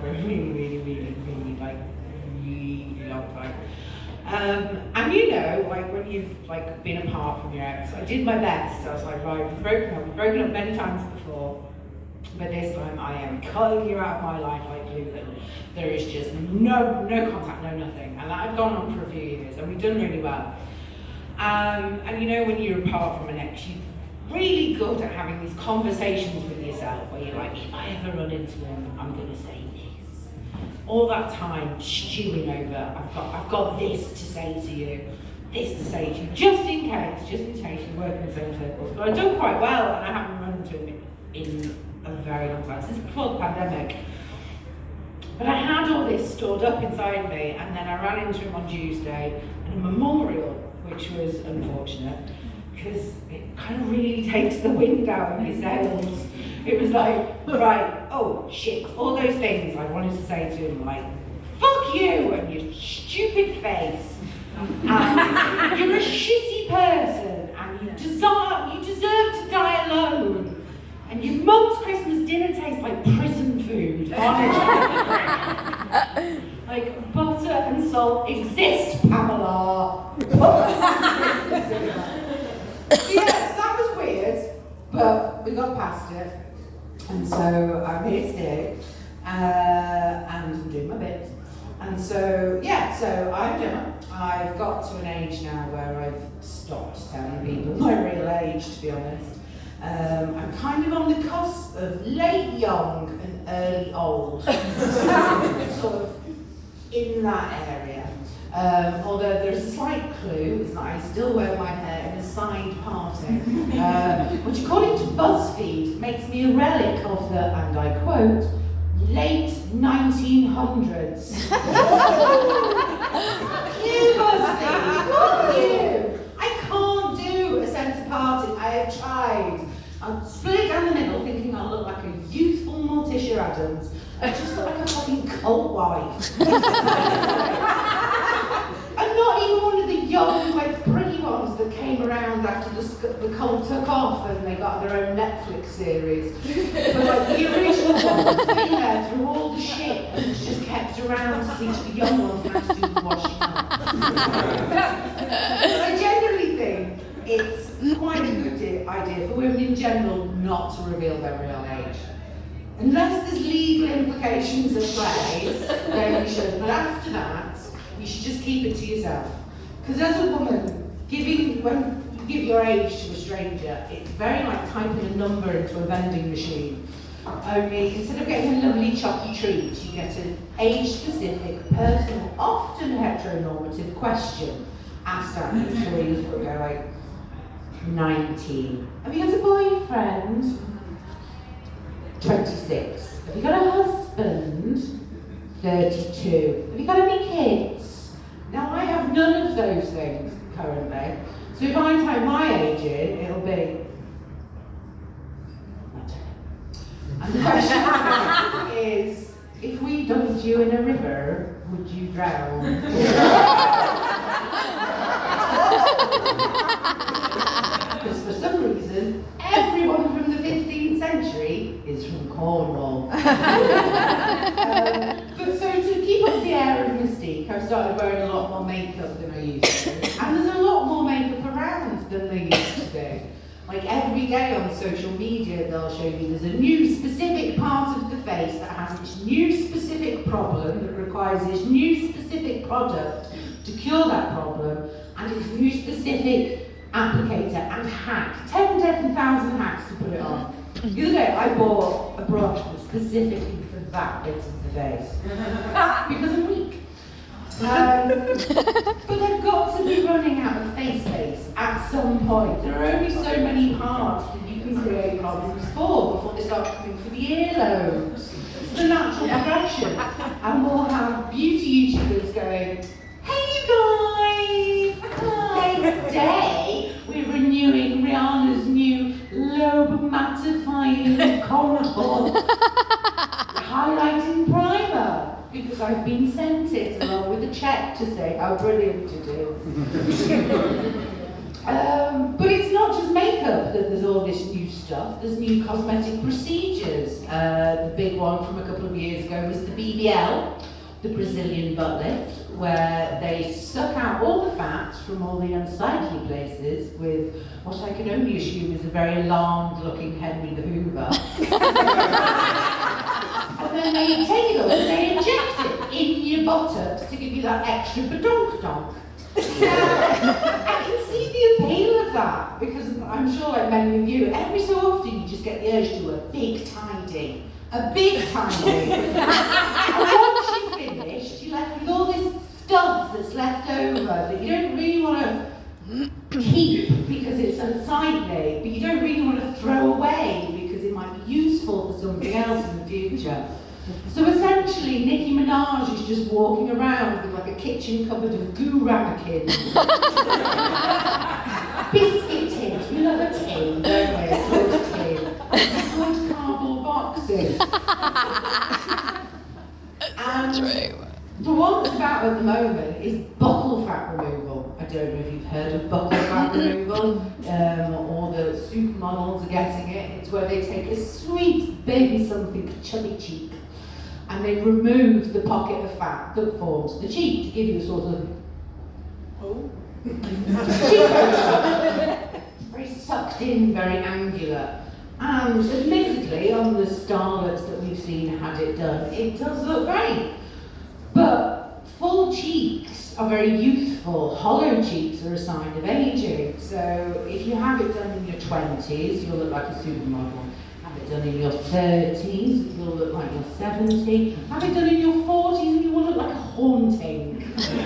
for a really long time. And you know, like when you've like been apart from your ex, I did my best. I was like, right, we've broken up many times before, but this time I am cutting you out of my life like glue. There is just no contact, no nothing. And that had gone on for a few years, and we've done really well. And you know, when you're apart from an ex, you're really good at having these conversations with yourself where you're like, if I ever run into him, I'm going to say this. All that time stewing over, I've got this to say to you, this to say to you, just in case you work in the same circles. But I've done quite well, and I haven't run into him in a very long time, since before the pandemic. But I had all this stored up inside me, and then I ran into him on Tuesday at a memorial, which was unfortunate, because it kind of really takes the wind out of your sails. It was like, right, oh shit, all those things I wanted to say to him, like, fuck you and your stupid face, and you're a shitty person, and you deserve to die alone, and your mum's Christmas dinner tastes like prison food, honestly. Like, butter and salt exist, Pamela. Yes, that was weird, but we got past it. And so I'm here today, and I'm doing my bit. And so, yeah, so I'm Gemma. I've got to an age now where I've stopped telling people my real age, to be honest. I'm kind of on the cusp of late young and early old, sort of in that area. Although there's a slight clue, is that I still wear my hair in a side parting, which according to BuzzFeed makes me a relic of the, and I quote, late 1900s. Fuck you, BuzzFeed, fuck you! I can't do a centre parting, I have tried. I'll split it down the middle thinking I'll look like a youthful Morticia Adams. I just look like a fucking cult wife. I'm not even one of the young, like, pretty ones that came around after the cult took off and they got their own Netflix series. But like the original ones, been there through all the shit and it's just kept around to teach the young ones how to do the washing up. But I generally think it's quite a good idea for women in general not to reveal their real age. Unless there's legal implications at play, then you should. But after that, you should just keep it to yourself. Because as a woman, when you give your age to a stranger, it's very like typing a number into a vending machine. Only instead of getting a lovely chocky treat, you get an age-specific, personal, often heteronormative question asked at you before you sort of go like, 19. Have you got a boyfriend? 26. Have you got a husband? 32. Have you got any kids? Now I have none of those things currently. So if I type my age in, it'll be... And the question is, if we dumped you in a river, would you drown? Because for some reason, everyone from the 15th century is from Cornwall. But so to keep up the air of mystique, I've started wearing a lot more makeup than I used to. And there's a lot more makeup around than there used to be. Like every day on social media, they'll show you there's a new specific part of the face that has this new specific problem that requires this new specific product to cure that problem, and its new specific applicator and hack. 10 different thousand hacks to put it on. The other day I bought a brush specifically for that bit of the face. Because I'm weak. But they've got to be running out of face space at some point. There are only so many parts that you can create problems for before they start coming for the earlobes. It's the natural progression. And we'll have beauty YouTubers going, hey you guys! Hi! Today we're renewing Rihanna's new lobe mattifying coral highlighting primer because I've been sent it along with a check to say how brilliant it is. But it's not just makeup that there's all this new stuff. There's new cosmetic procedures. The big one from a couple of years ago was the BBL, the Brazilian butt lift, where they suck out all the fat from all the unsightly places with what I can only assume is a very alarmed-looking Henry the Hoover. And then they take it up and they inject it in your buttocks to give you that extra badonk-donk. I can see the appeal of that, because I'm sure, like many of you, every so often you just get the urge to do a big tidy. A big tidy. And once you've finished, you're left with all this stuff that's left over that you don't really want to keep because it's unsightly, but you don't really want to throw away because it might be useful for something else in the future. So essentially, Nicki Minaj is just walking around with like a kitchen cupboard of goo ramekins. Biscuit tins, we love a tin, don't we? A good tin. Good cardboard boxes. And the one that's about at the moment is buccal fat removal. I don't know if you've heard of buccal fat removal, or the supermodels are getting it. It's where they take a sweet baby something chubby cheek and they remove the pocket of fat that forms the cheek to give you a sort of very sucked in, very angular. And admittedly, on the starlets that we've seen had it done, it does look great. But full cheeks are very youthful. Hollow cheeks are a sign of aging. So if you have it done in your 20s, you'll look like a supermodel. Have it done in your 30s, you'll look like you're 70. Have it done in your 40s, and you will look like a haunting. You'll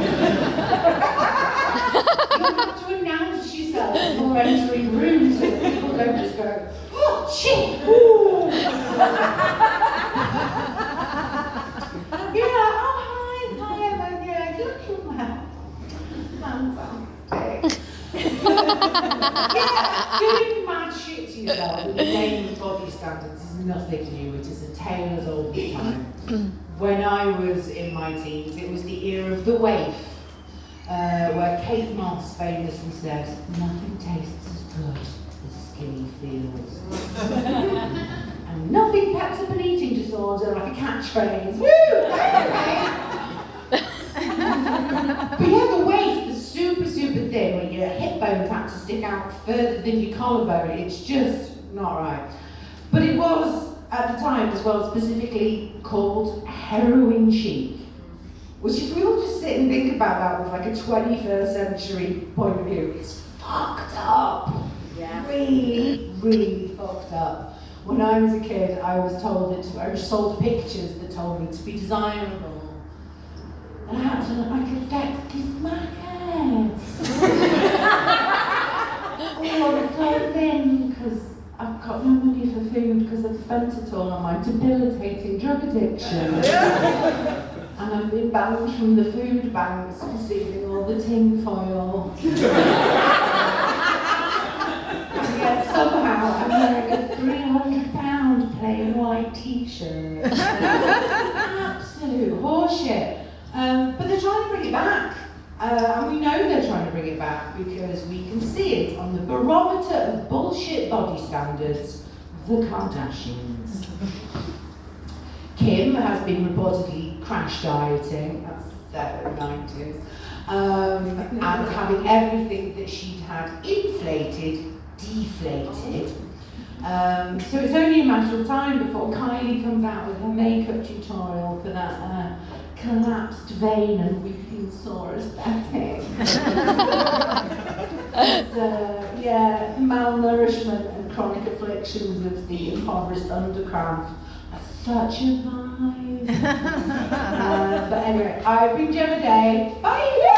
have to announce yourself before entering rooms so that people don't just go, oh, shit, ooh. Yeah, oh, hi, Emma, yeah, looking well. Fantastic. Yeah, doing mad shit to yourself in the name of body standards is nothing new. It is a tale as old as time. When I was in my teens, it was the era of the waif, where Kate Moss famously said, nothing tastes as good as skinny feels. And nothing peps up an eating disorder like a catchphrase. Woo! But yeah, the waist is super, super thin when your hip bones have to stick out further than your collarbone. It's just not right. But it was, at the time as well, specifically called heroin chic. Which, if we all just sit and think about that with like a 21st century point of view, it's fucked up. Yeah. Really, really fucked up. When I was a kid, I was told that I was sold pictures that told me to be desirable. And I had to look like a sexy smackhead. Oh, I'm so thin because I've got no money for food because I've spent it all on my debilitating drug addiction. And I've been banned from the food banks for stealing all the tin foil. And yet somehow I'm wearing a £300 plain white t-shirt. Absolute horseshit. But they're trying to bring it back. And we know they're trying to bring it back because we can see it on the barometer of bullshit body standards, the Kardashians. Kim has been reportedly crash dieting, that's the 90s, and having everything that she'd had inflated, deflated. So it's only a matter of time before Kylie comes out with her makeup tutorial for that collapsed vein and weeping sore aesthetic. Yeah, malnourishment and chronic afflictions of the impoverished undercrown are such a vibe. But anyway, I've been Gemma Day. Bye!